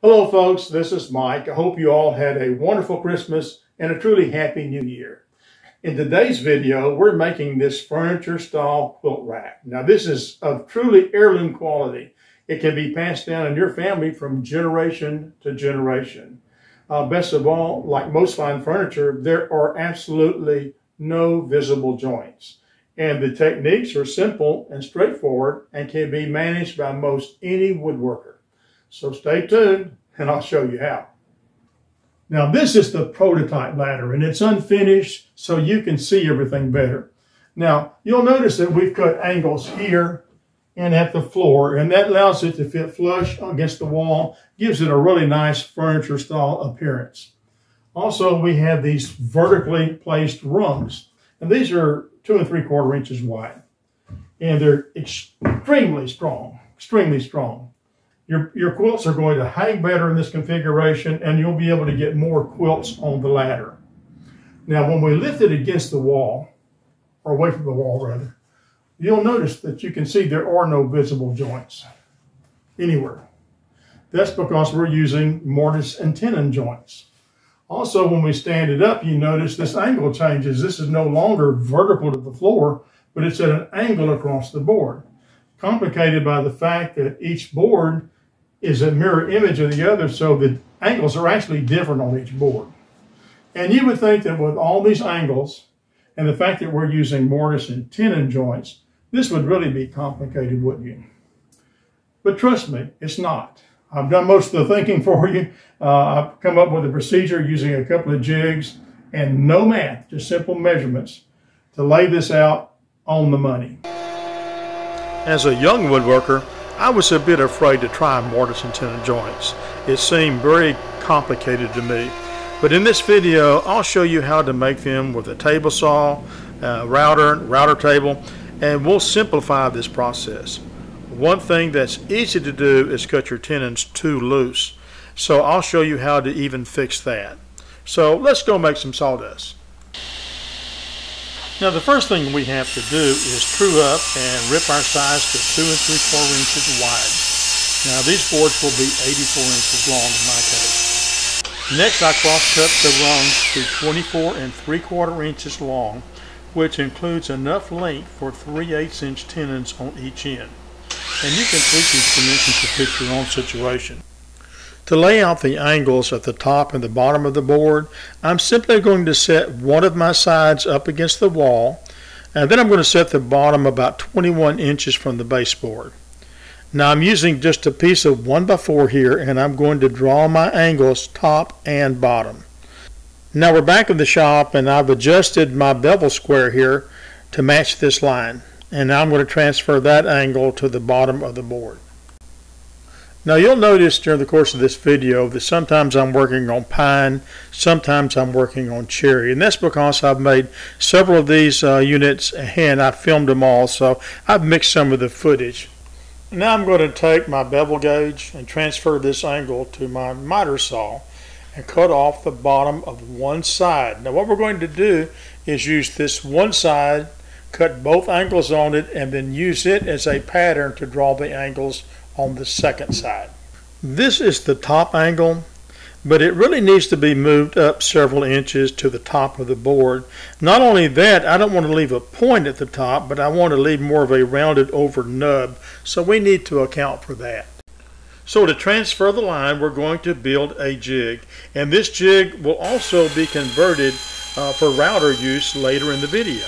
Hello folks, this is Mike. I hope you all had a wonderful Christmas and a truly happy New Year. In today's video, we're making this furniture style quilt rack. Now this is of truly heirloom quality. It can be passed down in your family from generation to generation. Best of all, like most fine furniture, there are absolutely no visible joints. And the techniques are simple and straightforward and can be managed by most any woodworker. So stay tuned and I'll show you how. Now this is the prototype ladder and it's unfinished so you can see everything better. Now you'll notice that we've cut angles here and at the floor, and that allows it to fit flush against the wall, gives it a really nice furniture style appearance. Also we have these vertically placed rungs, and these are 2 3/4 inches wide, and they're extremely strong, extremely strong. Your quilts are going to hang better in this configuration, and you'll be able to get more quilts on the ladder. Now, when we lift it against the wall, or away from the wall rather, you'll notice that you can see there are no visible joints anywhere. That's because we're using mortise and tenon joints. Also, when we stand it up, you notice this angle changes. This is no longer vertical to the floor, but it's at an angle across the board. Complicated by the fact that each board is a mirror image of the other, so the angles are actually different on each board. And you would think that with all these angles and the fact that we're using mortise and tenon joints, this would really be complicated, wouldn't you? But trust me, it's not. I've done most of the thinking for you. I've come up with a procedure using a couple of jigs and no math, just simple measurements to lay this out on the money. As a young woodworker, I was a bit afraid to try mortise and tenon joints. It seemed very complicated to me. But in this video, I'll show you how to make them with a table saw, router table, and we'll simplify this process. One thing that's easy to do is cut your tenons too loose. So I'll show you how to even fix that. So let's go make some sawdust. Now the first thing we have to do is true up and rip our sides to 2 3/4 inches wide. Now these boards will be 84 inches long in my case. Next I cross cut the rungs to 24 3/4 inches long, which includes enough length for 3/8 inch tenons on each end. And you can tweak these dimensions to fit your own situation. To lay out the angles at the top and the bottom of the board, I'm simply going to set one of my sides up against the wall, and then I'm going to set the bottom about 21 inches from the baseboard. Now I'm using just a piece of 1x4 here, and I'm going to draw my angles top and bottom. Now we're back in the shop, and I've adjusted my bevel square here to match this line, and now I'm going to transfer that angle to the bottom of the board. Now you'll notice during the course of this video that sometimes I'm working on pine, sometimes I'm working on cherry, and that's because I've made several of these units and I've filmed them all, so I've mixed some of the footage. Now I'm going to take my bevel gauge and transfer this angle to my miter saw and cut off the bottom of one side. Now what we're going to do is use this one side, cut both angles on it, and then use it as a pattern to draw the angles on the second side. This is the top angle, but it really needs to be moved up several inches to the top of the board. Not only that, I don't want to leave a point at the top, but I want to leave more of a rounded over nub, so we need to account for that. So to transfer the line, we're going to build a jig, and this jig will also be converted for router use later in the video.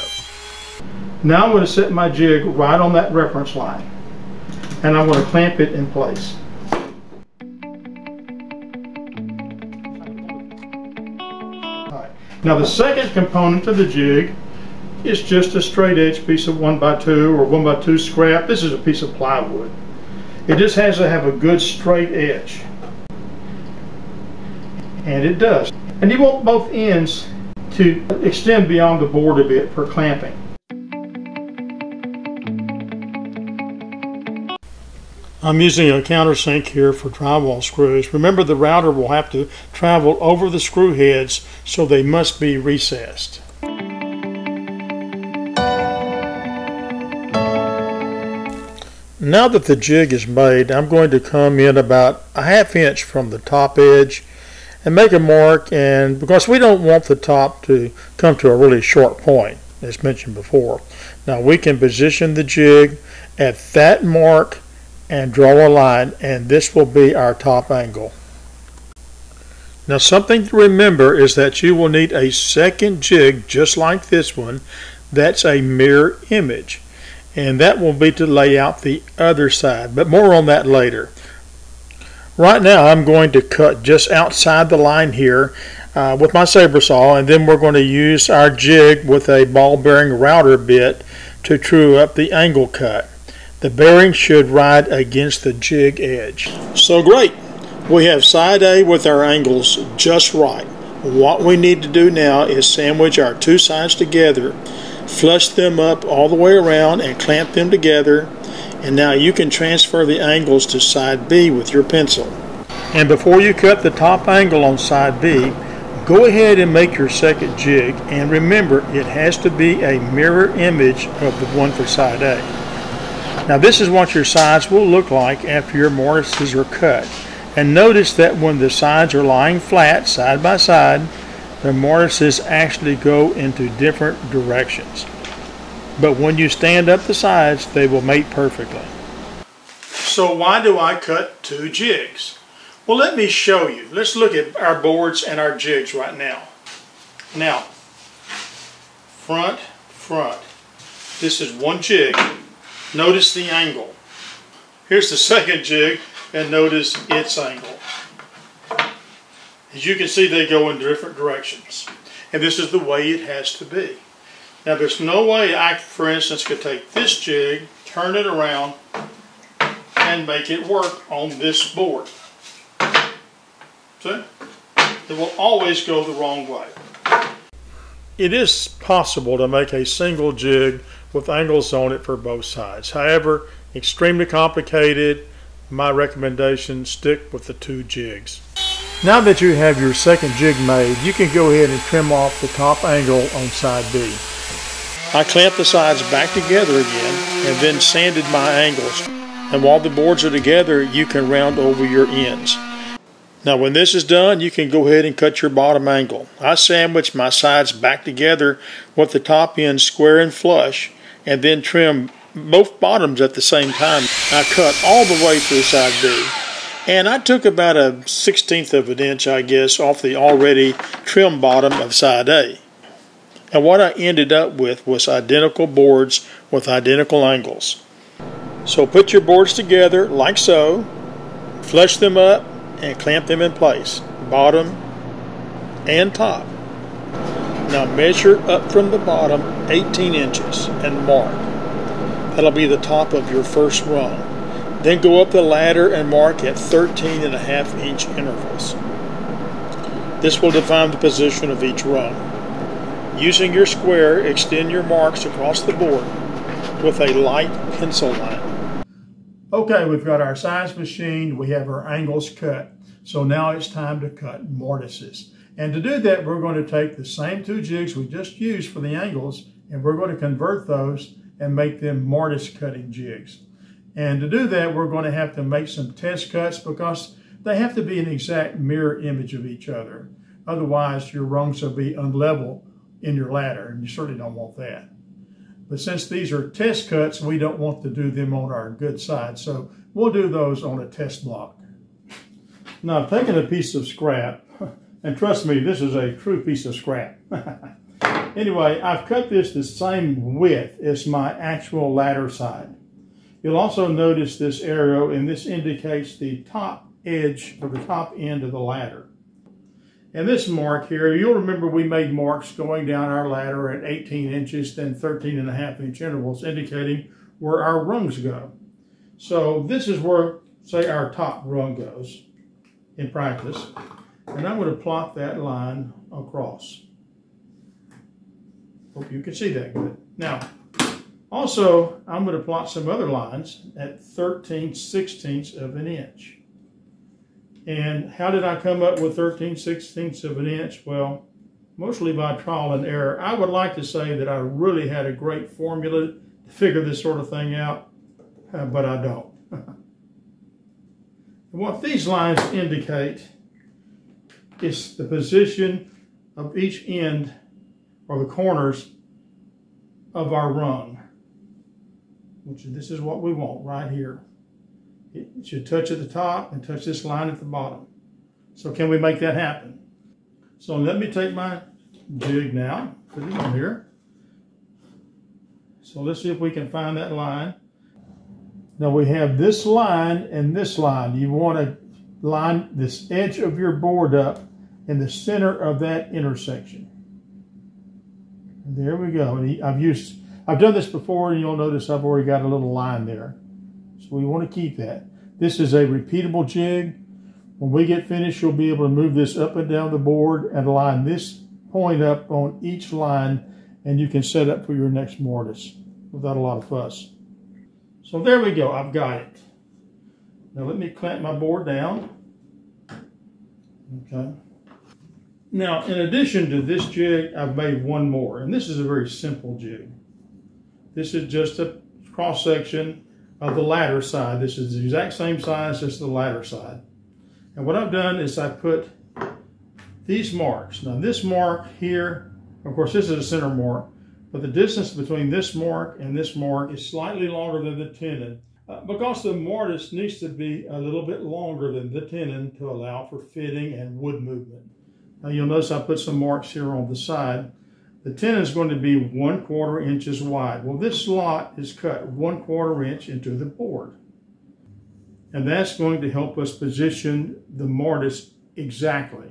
Now I'm going to set my jig right on that reference line, and I'm going to clamp it in place. All right. Now the second component of the jig is just a straight edge piece of 1x2 or 1x2 scrap. This is a piece of plywood. It just has to have a good straight edge, and it does. And you want both ends to extend beyond the board a bit for clamping. I'm using a countersink here for drywall screws. Remember, the router will have to travel over the screw heads, so they must be recessed. Now that the jig is made, I'm going to come in about a ½ inch from the top edge and make a mark, and because we don't want the top to come to a really short point, as mentioned before. Now we can position the jig at that mark and draw a line, and this will be our top angle. Now something to remember is that you will need a second jig just like this one. That's a mirror image, and that will be to lay out the other side, but more on that later. Right now I'm going to cut just outside the line here with my saber saw, and then we're going to use our jig with a ball bearing router bit to true up the angle cut. The bearing should ride against the jig edge. So great! We have side A with our angles just right. What we need to do now is sandwich our two sides together, flush them up all the way around and clamp them together, and now you can transfer the angles to side B with your pencil. And before you cut the top angle on side B, go ahead and make your second jig, and remember it has to be a mirror image of the one for side A. Now this is what your sides will look like after your mortises are cut. And notice that when the sides are lying flat side by side, the mortises actually go into different directions. But when you stand up the sides, they will mate perfectly. So why do I cut two jigs? Well, let me show you. Let's look at our boards and our jigs right now. Now, front. This is one jig. Notice the angle. Here's the second jig, and notice its angle. As you can see, they go in different directions. And this is the way it has to be. Now there's no way I, for instance, could take this jig, turn it around, and make it work on this board. See? It will always go the wrong way. It is possible to make a single jig with angles on it for both sides. However, extremely complicated. My recommendation, stick with the two jigs. Now that you have your second jig made, you can go ahead and trim off the top angle on side B. I clamped the sides back together again and then sanded my angles. And while the boards are together, you can round over your ends. Now when this is done, you can go ahead and cut your bottom angle. I sandwiched my sides back together with the top end square and flush, and then trim both bottoms at the same time. I cut all the way through side B, and I took about a 1/16 of an inch, I guess, off the already trimmed bottom of side A. And what I ended up with was identical boards with identical angles. So put your boards together like so, flush them up, and clamp them in place, bottom and top. Now measure up from the bottom 18 inches and mark. That'll be the top of your first rung. Then go up the ladder and mark at 13.5 inch intervals. This will define the position of each rung. Using your square, extend your marks across the board with a light pencil line. Okay, we've got our sides machined, we have our angles cut. So now it's time to cut mortises. And to do that, we're going to take the same two jigs we just used for the angles, and we're going to convert those and make them mortise cutting jigs. And to do that, we're going to have to make some test cuts because they have to be an exact mirror image of each other. Otherwise, your rungs will be unlevel in your ladder, and you certainly don't want that. But since these are test cuts, we don't want to do them on our good side, so we'll do those on a test block. Now, I've taken a piece of scrap, and trust me, this is a true piece of scrap. Anyway, I've cut this the same width as my actual ladder side. You'll also notice this arrow, and this indicates the top edge or the top end of the ladder. And this mark here, you'll remember we made marks going down our ladder at 18 inches, then 13.5 inch intervals, indicating where our rungs go. So this is where, say, our top rung goes in practice. And I'm going to plot that line across. Hope you can see that good. Now, also, I'm going to plot some other lines at 13/16 of an inch. And how did I come up with 13/16 of an inch? Well, mostly by trial and error. I would like to say that I really had a great formula to figure this sort of thing out. but I don't. What these lines indicate is the position of each end or the corners of our rung, which this is what we want right here. It should touch at the top and touch this line at the bottom. So can we make that happen? So let me take my jig now, put it on here. So let's see if we can find that line. Now we have this line and this line. You want to line this edge of your board up in the center of that intersection. And there we go. And I've done this before, and you'll notice I've already got a little line there. So we want to keep that. This is a repeatable jig. When we get finished, you'll be able to move this up and down the board and line this point up on each line, and you can set up for your next mortise without a lot of fuss. So there we go, I've got it. Now let me clamp my board down. Okay. Now, in addition to this jig, I've made one more, and this is a very simple jig. This is just a cross section of the ladder side. This is the exact same size as the ladder side. And what I've done is I put these marks. Now this mark here, of course this is a center mark, but the distance between this mark and this mark is slightly longer than the tenon because the mortise needs to be a little bit longer than the tenon to allow for fitting and wood movement. Now you'll notice I put some marks here on the side. The tenon is going to be 1/4 inches wide. Well, this slot is cut 1/4 inch into the board. And that's going to help us position the mortise exactly.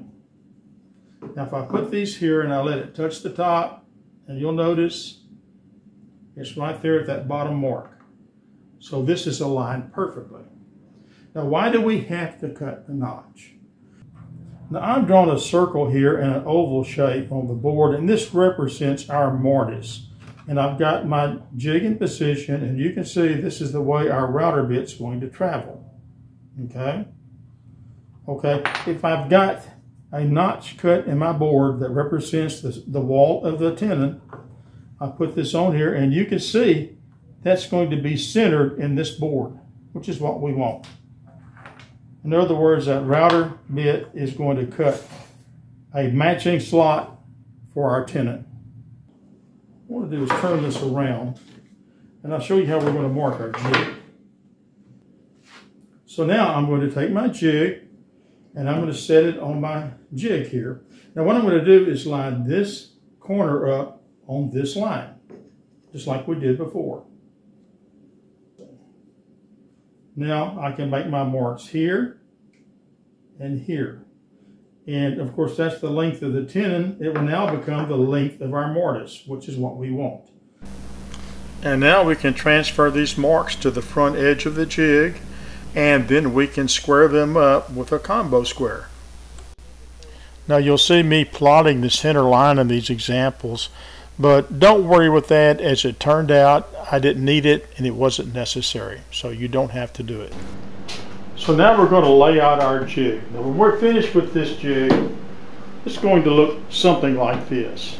Now if I put these here and I let it touch the top, and you'll notice it's right there at that bottom mark. So this is aligned perfectly. Now why do we have to cut the notch? Now I've drawn a circle here in an oval shape on the board, and this represents our mortise. And I've got my jig in position, and you can see this is the way our router bit's going to travel. Okay? Okay, if I've got a notch cut in my board that represents the wall of the tenon, I put this on here, and you can see that's going to be centered in this board, which is what we want. In other words, that router bit is going to cut a matching slot for our tenon. What I want to do is turn this around, and I'll show you how we're going to mark our jig. So now I'm going to take my jig, and I'm going to set it on my jig here. Now what I'm going to do is line this corner up on this line, just like we did before. Now I can make my marks here and here. And of course that's the length of the tenon. It will now become the length of our mortise, which is what we want. And now we can transfer these marks to the front edge of the jig, and then we can square them up with a combo square. Now you'll see me plotting the center line in these examples, but don't worry with that. As it turned out, I didn't need it and it wasn't necessary, so you don't have to do it. So now we're going to lay out our jig. Now when we're finished with this jig, it's going to look something like this.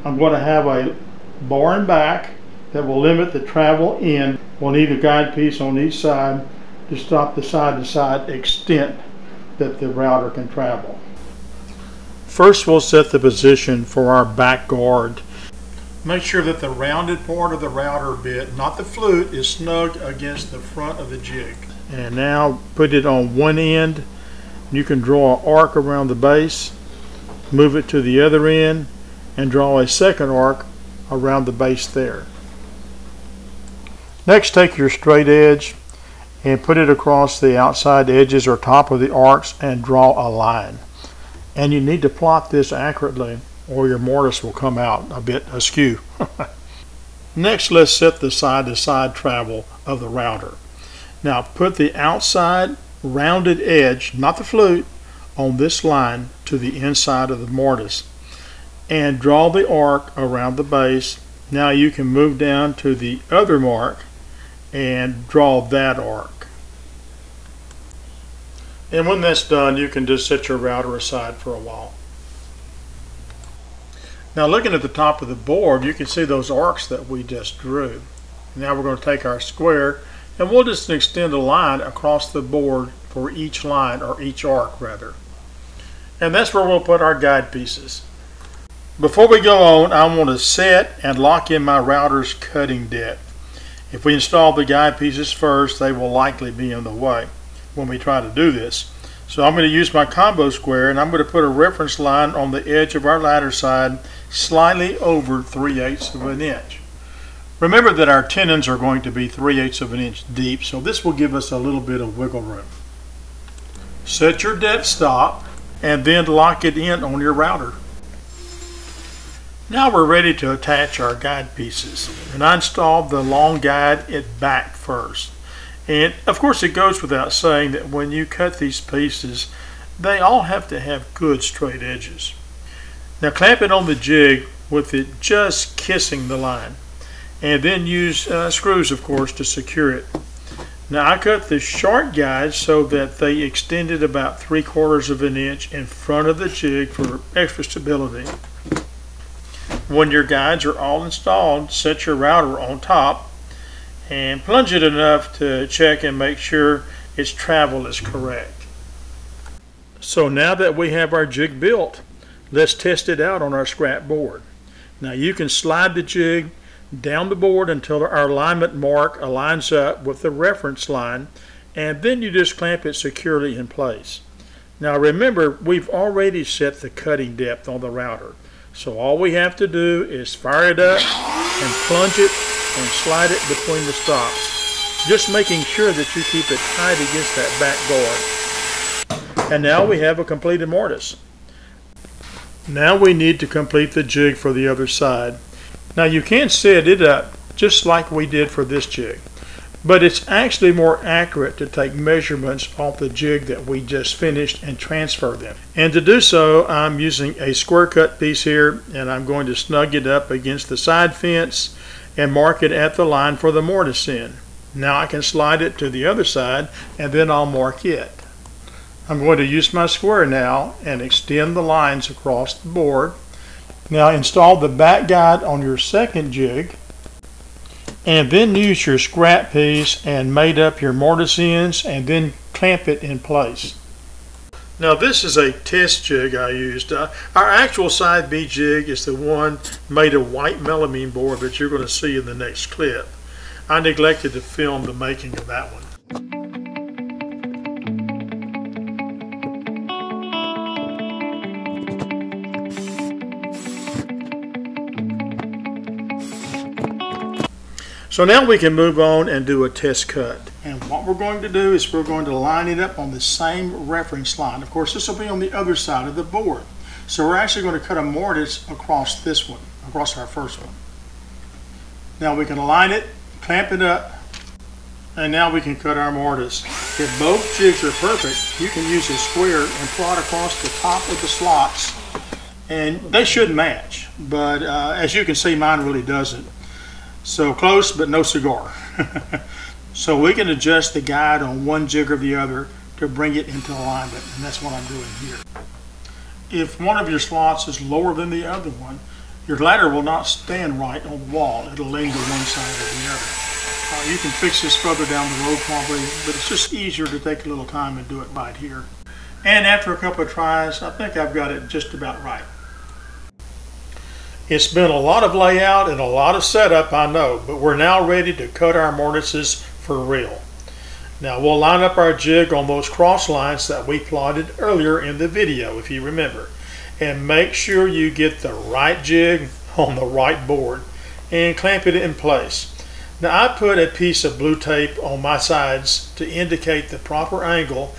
I'm going to have a bar and back that will limit the travel in. We'll need a guide piece on each side to stop the side-to-side extent that the router can travel. First we'll set the position for our back guard. Make sure that the rounded part of the router bit, not the flute, is snug against the front of the jig. And now put it on one end. You can draw an arc around the base, move it to the other end, and draw a second arc around the base there. Next, take your straight edge and put it across the outside edges or top of the arcs and draw a line. And you need to plot this accurately or your mortise will come out a bit askew. Next, let's set the side-to-side travel of the router. Now put the outside rounded edge, not the flute, on this line to the inside of the mortise and draw the arc around the base. Now you can move down to the other mark and draw that arc. And when that's done, you can just set your router aside for a while. Now looking at the top of the board, you can see those arcs that we just drew. Now we're going to take our square and we'll just extend a line across the board for each line, or each arc rather. And that's where we'll put our guide pieces. Before we go on, I want to set and lock in my router's cutting depth. If we install the guide pieces first, they will likely be in the way when we try to do this. So I'm going to use my combo square, and I'm going to put a reference line on the edge of our ladder side slightly over 3/8 of an inch. Remember that our tenons are going to be 3/8 of an inch deep, so this will give us a little bit of wiggle room. Set your depth stop and then lock it in on your router. Now we're ready to attach our guide pieces, and I installed the long guide at back first. And of course it goes without saying that when you cut these pieces, they all have to have good straight edges. Now clamp it on the jig with it just kissing the line, and then use screws, of course, to secure it. Now I cut the short guides so that they extended about 3/4 of an inch in front of the jig for extra stability. When your guides are all installed, set your router on top and plunge it enough to check and make sure its travel is correct. So now that we have our jig built, let's test it out on our scrap board. Now you can slide the jig down the board until our alignment mark aligns up with the reference line, and then you just clamp it securely in place. Now remember, we've already set the cutting depth on the router, so all we have to do is fire it up and plunge it and slide it between the stops, just making sure that you keep it tight against that back guard. And now we have a completed mortise. Now we need to complete the jig for the other side. Now you can set it up just like we did for this jig, but it's actually more accurate to take measurements off the jig that we just finished and transfer them. And to do so, I'm using a square cut piece here, and I'm going to snug it up against the side fence and mark it at the line for the mortise end. Now I can slide it to the other side, and then I'll mark it. I'm going to use my square now and extend the lines across the board. Now install the back guide on your second jig, and then use your scrap piece and mate up your mortise ends, and then clamp it in place. Now this is a test jig I used. Our actual side B jig is the one made of white melamine board that you're going to see in the next clip. I neglected to film the making of that one. So now we can move on and do a test cut. And what we're going to do is we're going to line it up on the same reference line. Of course, this will be on the other side of the board. So we're actually going to cut a mortise across this one, across our first one. Now we can align it, clamp it up, and now we can cut our mortise. If both jigs are perfect, you can use a square and plot across the top of the slots, and they should match. But as you can see, mine really doesn't. So close, but no cigar. So we can adjust the guide on one jig or the other to bring it into alignment, and that's what I'm doing here. If one of your slots is lower than the other one, your ladder will not stand right on the wall. It'll lean to one side or the other. You can fix this further down the road probably, but it's just easier to take a little time and do it right here. And after a couple of tries, I think I've got it just about right. It's been a lot of layout and a lot of setup, I know, but we're now ready to cut our mortises for real. Now we'll line up our jig on those cross lines that we plotted earlier in the video, if you remember. And make sure you get the right jig on the right board and clamp it in place. Now I put a piece of blue tape on my sides to indicate the proper angle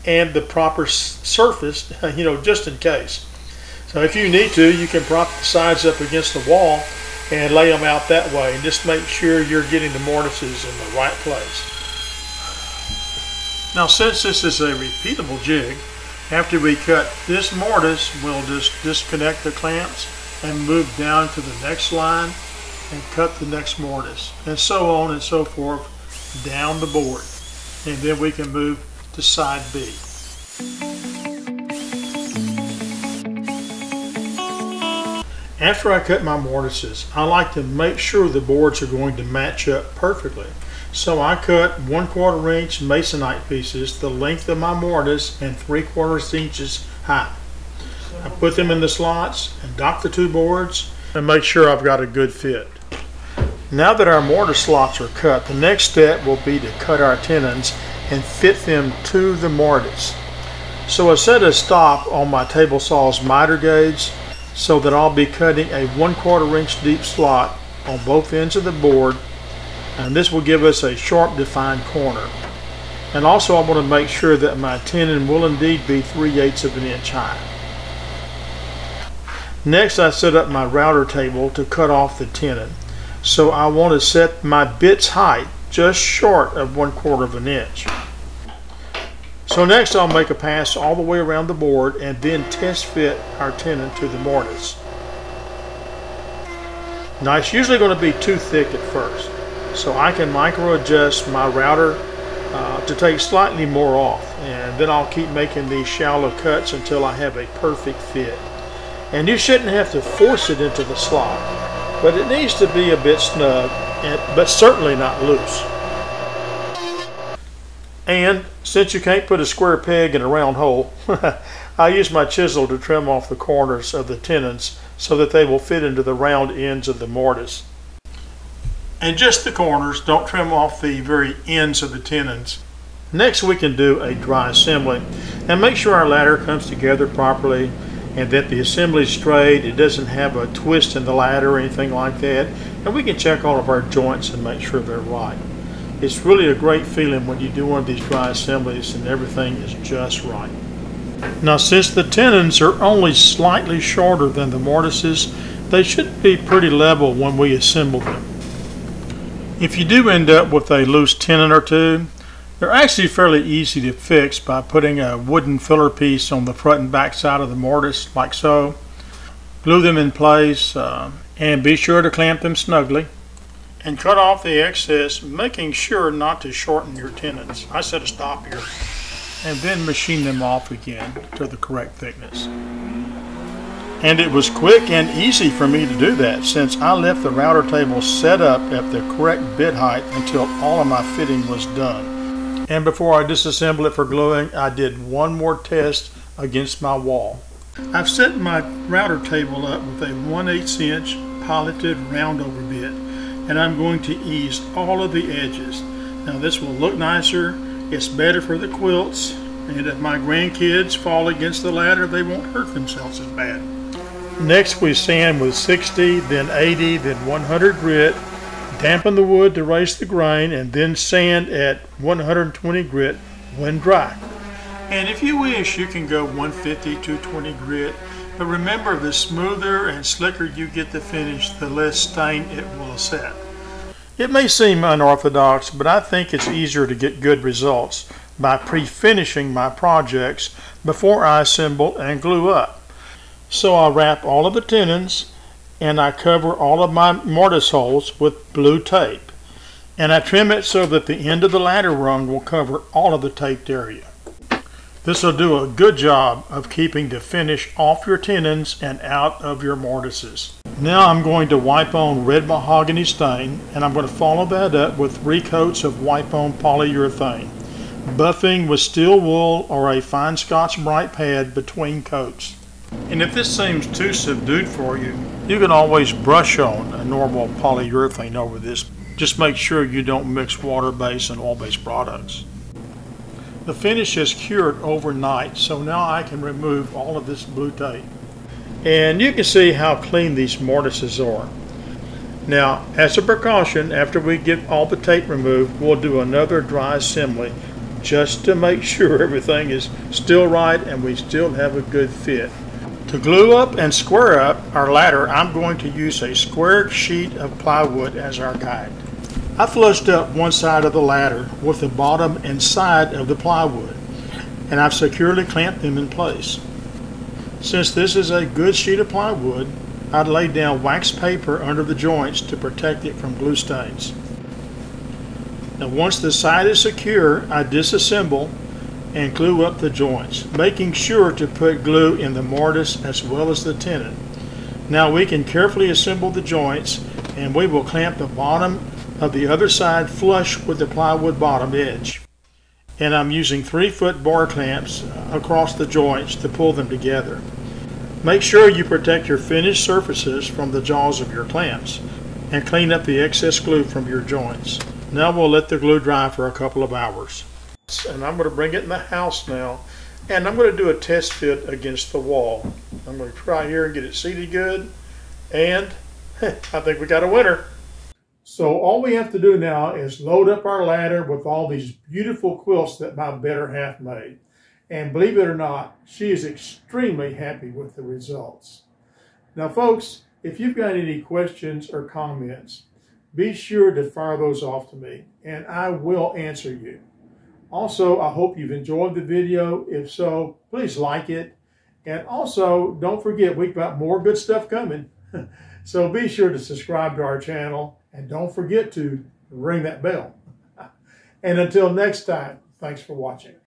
and the proper surface, just in case. So if you need to, you can prop the sides up against the wall and lay them out that way, and just make sure you're getting the mortises in the right place. Now since this is a repeatable jig, after we cut this mortise, we'll just disconnect the clamps and move down to the next line and cut the next mortise, and so on and so forth down the board. And then we can move to side B. After I cut my mortises, I like to make sure the boards are going to match up perfectly. So I cut 1/4 inch masonite pieces the length of my mortise and 3/4 inches high. I put them in the slots and dock the two boards and make sure I've got a good fit. Now that our mortise slots are cut, the next step will be to cut our tenons and fit them to the mortise. So I set a stop on my table saw's miter gauge so that I'll be cutting a 1/4 inch deep slot on both ends of the board, and this will give us a sharp defined corner. And also I want to make sure that my tenon will indeed be 3/8 of an inch high. Next I set up my router table to cut off the tenon. So I want to set my bit's height just short of 1/4 of an inch. So next I'll make a pass all the way around the board and then test fit our tenon to the mortise. Now it's usually going to be too thick at first, so I can micro adjust my router to take slightly more off, and then I'll keep making these shallow cuts until I have a perfect fit. And you shouldn't have to force it into the slot, but it needs to be a bit snug, but certainly not loose. And since you can't put a square peg in a round hole, I use my chisel to trim off the corners of the tenons so that they will fit into the round ends of the mortise. And just the corners, don't trim off the very ends of the tenons. Next we can do a dry assembly and make sure our ladder comes together properly and that the assembly is straight, it doesn't have a twist in the ladder or anything like that, and we can check all of our joints and make sure they're right. It's really a great feeling when you do one of these dry assemblies and everything is just right. Now since the tenons are only slightly shorter than the mortises, they should be pretty level when we assemble them. If you do end up with a loose tenon or two, they're actually fairly easy to fix by putting a wooden filler piece on the front and back side of the mortise, like so. Glue them in place and be sure to clamp them snugly. And cut off the excess, making sure not to shorten your tenons. I set a stop here. And then machine them off again to the correct thickness. And it was quick and easy for me to do that since I left the router table set up at the correct bit height until all of my fitting was done. And before I disassemble it for gluing, I did one more test against my wall. I've set my router table up with a 1/8 inch piloted roundover bit, and I'm going to ease all of the edges. Now this will look nicer, it's better for the quilts, and if my grandkids fall against the ladder, they won't hurt themselves as bad. Next we sand with 60, then 80, then 100 grit, dampen the wood to raise the grain, and then sand at 120 grit when dry. And if you wish, you can go 150, 220 grit, but remember, the smoother and slicker you get the finish, the less stain it will set. It may seem unorthodox, but I think it's easier to get good results by pre-finishing my projects before I assemble and glue up. So I wrap all of the tenons and I cover all of my mortise holes with blue tape. And I trim it so that the end of the ladder rung will cover all of the taped area. This will do a good job of keeping the finish off your tenons and out of your mortises. Now I'm going to wipe on red mahogany stain, and I'm going to follow that up with 3 coats of wipe on polyurethane, buffing with steel wool or a fine Scotch Brite pad between coats. And if this seems too subdued for you, you can always brush on a normal polyurethane over this. Just make sure you don't mix water-based and oil-based products. The finish is cured overnight, so now I can remove all of this blue tape. And you can see how clean these mortises are. Now, as a precaution, after we get all the tape removed, we'll do another dry assembly just to make sure everything is still right and we still have a good fit. To glue up and square up our ladder, I'm going to use a square sheet of plywood as our guide. I flushed up one side of the ladder with the bottom and side of the plywood, and I've securely clamped them in place. Since this is a good sheet of plywood, I'd lay down wax paper under the joints to protect it from glue stains. Now once the side is secure, I disassemble and glue up the joints, making sure to put glue in the mortise as well as the tenon. Now we can carefully assemble the joints, and we will clamp the bottom of the other side flush with the plywood bottom edge. And I'm using 3-foot bar clamps across the joints to pull them together. Make sure you protect your finished surfaces from the jaws of your clamps and clean up the excess glue from your joints. Now we'll let the glue dry for a couple of hours. And I'm going to bring it in the house now, and I'm going to do a test fit against the wall. I'm going to try here and get it seated good, and I think we got a winner. So all we have to do now is load up our ladder with all these beautiful quilts that my better half made. And believe it or not, she is extremely happy with the results. Now folks, if you've got any questions or comments, be sure to fire those off to me and I will answer you. Also, I hope you've enjoyed the video. If so, please like it. And also, don't forget, we've got more good stuff coming. So be sure to subscribe to our channel and don't forget to ring that bell. And until next time, thanks for watching.